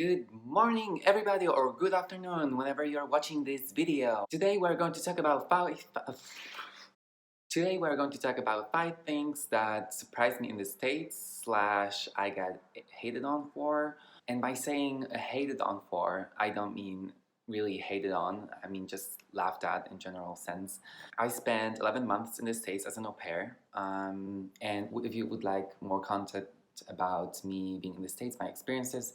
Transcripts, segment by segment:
Good morning, everybody, or good afternoon, whenever you're watching this video. Today we're going to talk about five things that surprised me in the States slash I got hated on for. And by saying hated on for, I don't mean really hated on. I mean just laughed at in general sense. I spent 11 months in the States as an au pair. And if you would like more content about me being in the States, my experiences,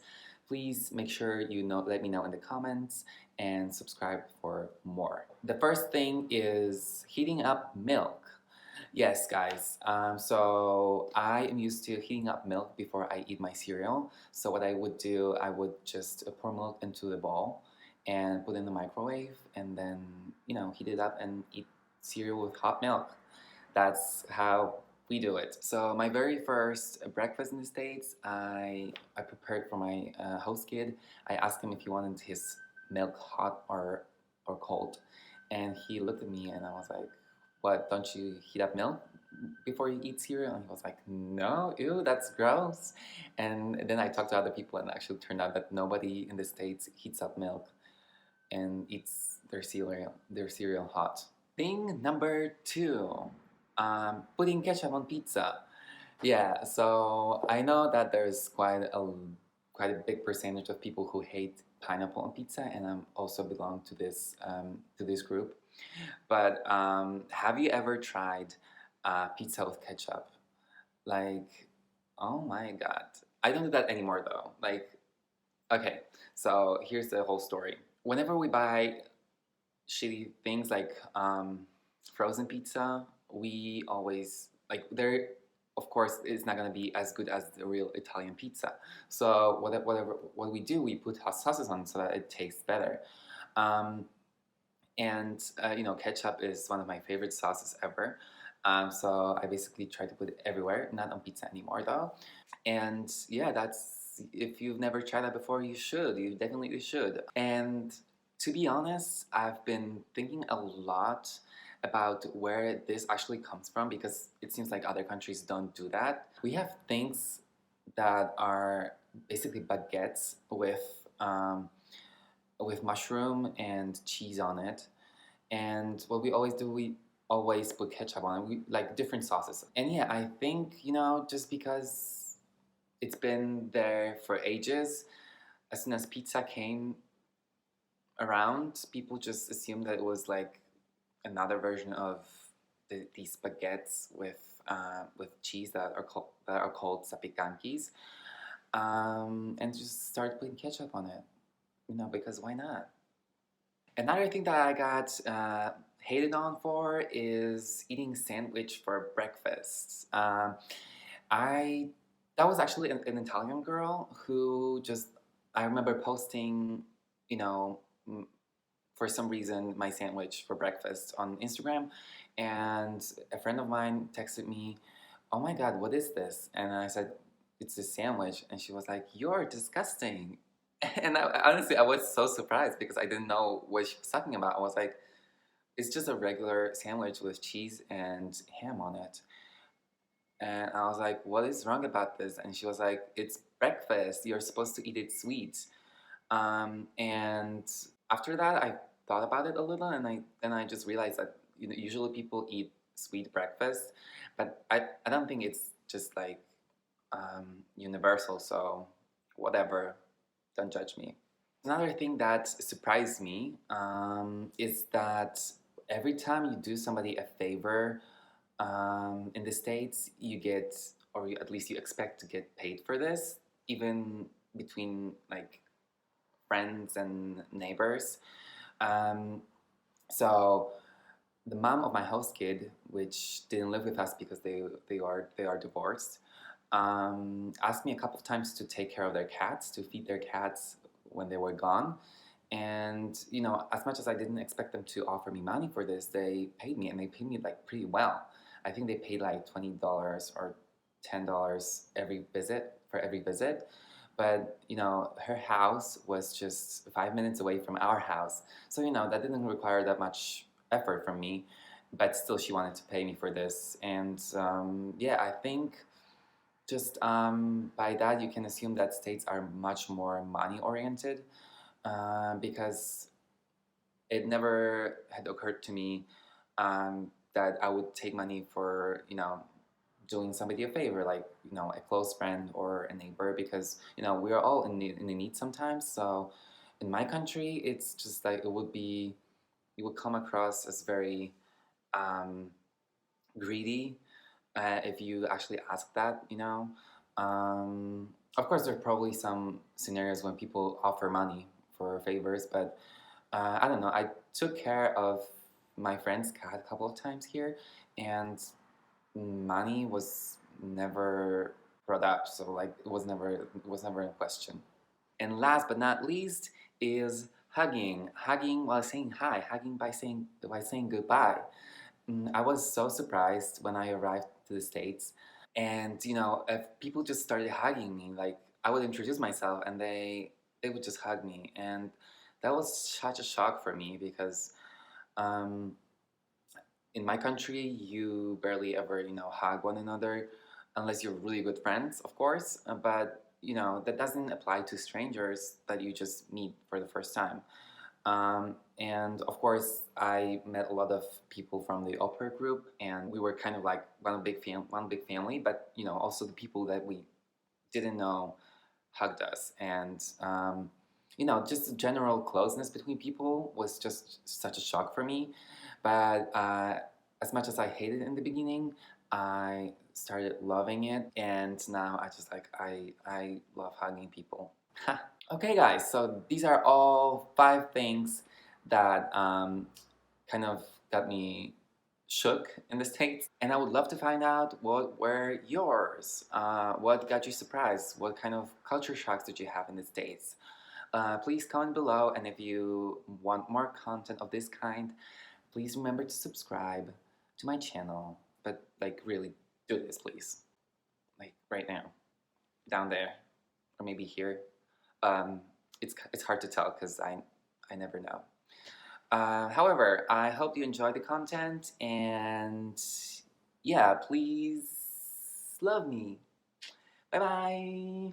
please make sure let me know in the comments and subscribe for more. The first thing is heating up milk. Yes, guys. So I am used to heating up milk before I eat my cereal. So what I would do, I would just pour milk into a bowl and put it in the microwave, and then heat it up and eat cereal with hot milk. That's how we do it. So my very first breakfast in the States, I prepared for my host kid. I asked him if he wanted his milk hot or cold, and he looked at me and I was like, "What? Don't you heat up milk before you eat cereal?" And he was like, "No, ew, that's gross." And then I talked to other people, and actually turned out that nobody in the States heats up milk and eats their cereal hot. Thing number two, putting ketchup on pizza. Yeah, so I know that there's quite a big percentage of people who hate pineapple on pizza, and I also belong to this group. But have you ever tried pizza with ketchup? Like, oh my God, I don't do that anymore though. Like, okay, so here's the whole story. Whenever we buy shitty things like frozen pizza, we always like there. Of course, it's not gonna be as good as the real Italian pizza. So what we do, we put hot sauces on so that it tastes better. Um, and ketchup is one of my favorite sauces ever. So I basically try to put it everywhere, not on pizza anymore though. And yeah, that's if you've never tried that before, you should. You definitely should. And to be honest, I've been thinking a lot about where this actually comes from because it seems like other countries don't do that. We have things that are basically baguettes with mushroom and cheese on it. And what we always do, we always put ketchup on it. We like different sauces. And yeah, I think, just because it's been there for ages, as soon as pizza came around, people just assumed that it was like another version of these baguettes with cheese that are called zapicankis, and just start putting ketchup on it. Because why not? Another thing that I got hated on for is eating sandwich for breakfast. I That was actually an Italian girl who just I remember posting, you know, m- for some reason my sandwich for breakfast on Instagram, and a friend of mine texted me, "Oh my God, what is this?" And I said, "It's a sandwich," and she was like, "You're disgusting." And honestly, I was so surprised because I didn't know what she was talking about. I was like, "It's just a regular sandwich with cheese and ham on it." And I was like, "What is wrong about this?" And she was like, "It's breakfast. You're supposed to eat it sweet." And after that, I thought about it a little, and I just realized that usually people eat sweet breakfast, but I don't think it's just like universal. So whatever, don't judge me. Another thing that surprised me is that every time you do somebody a favor in the States, you get, or at least you expect to get paid for this, even between like friends and neighbors. Um, so the mom of my host kid, which didn't live with us because they are divorced, asked me a couple of times to take care of their cats, to feed their cats when they were gone. And as much as I didn't expect them to offer me money for this, they paid me, and they paid me like pretty well. I think they paid like $20 or $10 every visit. But her house was just 5 minutes away from our house, so that didn't require that much effort from me. But still, she wanted to pay me for this, and yeah, I think Just by that, you can assume that states are much more money oriented because it never had occurred to me that I would take money for, doing somebody a favor, like, a close friend or a neighbor, because, we are all in the need sometimes. So in my country, it's just like it would come across as very um, greedy if you actually ask that. Of course, there are probably some scenarios when people offer money for favors, but I don't know. I took care of my friend's cat a couple of times here, and money was never brought up. So like it was never in question. And last but not least is hugging. Hugging while saying hi. Hugging by saying goodbye. I was so surprised when I arrived to the States. And if people just started hugging me, like I would introduce myself and they would just hug me. And that was such a shock for me because um, in my country, you barely ever, hug one another unless you're really good friends, of course. But, that doesn't apply to strangers that you just meet for the first time. And of course, I met a lot of people from the opera group, and we were kind of like one big family. But also the people that we didn't know hugged us, and just the general closeness between people was just such a shock for me. But as much as I hated it in the beginning, I started loving it, and now I love hugging people. Okay, guys. So these are all 5 things that kind of got me shook in the States. And I would love to find out what were yours. What got you surprised? What kind of culture shocks did you have in the States? Please comment below. And if you want more content of this kind, please remember to subscribe to my channel. But like, really, do this, please. Like right now, down there, or maybe here. Um, it's hard to tell because I never know. However, I hope you enjoyed the content, and yeah, please love me. Bye bye.